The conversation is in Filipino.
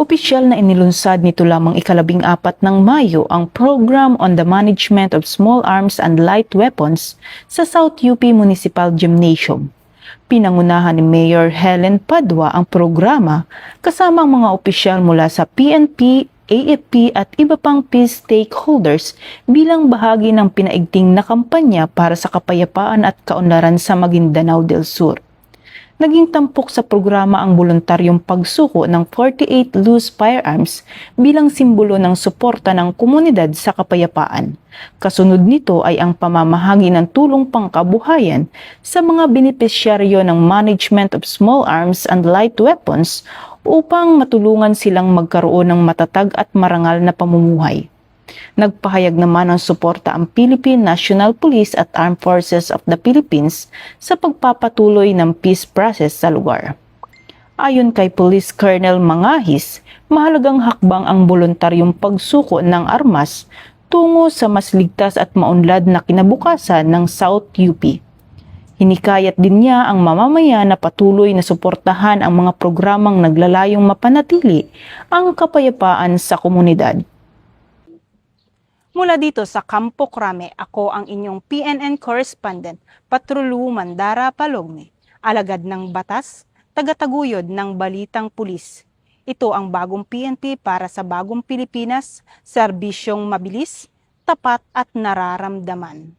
Opisyal na inilunsad nito lamang ika-14 ng Mayo ang Program on the Management of Small Arms and Light Weapons sa South UP Municipal Gymnasium. Pinangunahan ni Mayor Helen Padua ang programa kasama ang mga opisyal mula sa PNP, AFP at iba pang peace stakeholders bilang bahagi ng pinaigting na kampanya para sa kapayapaan at kaunlaran sa Maguindanao del Sur. Naging tampok sa programa ang voluntaryong pagsuko ng 48 loose firearms bilang simbolo ng suporta ng komunidad sa kapayapaan. Kasunod nito ay ang pamamahagi ng tulong pangkabuhayan sa mga benepisyaryo ng Management of Small Arms and Light Weapons upang matulungan silang magkaroon ng matatag at marangal na pamumuhay. Nagpahayag naman ng suporta ang Philippine National Police at Armed Forces of the Philippines sa pagpapatuloy ng peace process sa lugar. Ayon kay Police Colonel Mangahis, mahalagang hakbang ang voluntaryong pagsuko ng armas tungo sa mas ligtas at maunlad na kinabukasan ng South UP. Hinikayat din niya ang mamamayan na patuloy na suportahan ang mga programang naglalayong mapanatili ang kapayapaan sa komunidad. Mula dito sa Campo Crame, ako ang inyong PNN correspondent, Patrolu Mandara Palogme, alagad ng batas, tagataguyod ng balitang pulis. Ito ang bagong PNP para sa bagong Pilipinas, serbisyong mabilis, tapat at nararamdaman.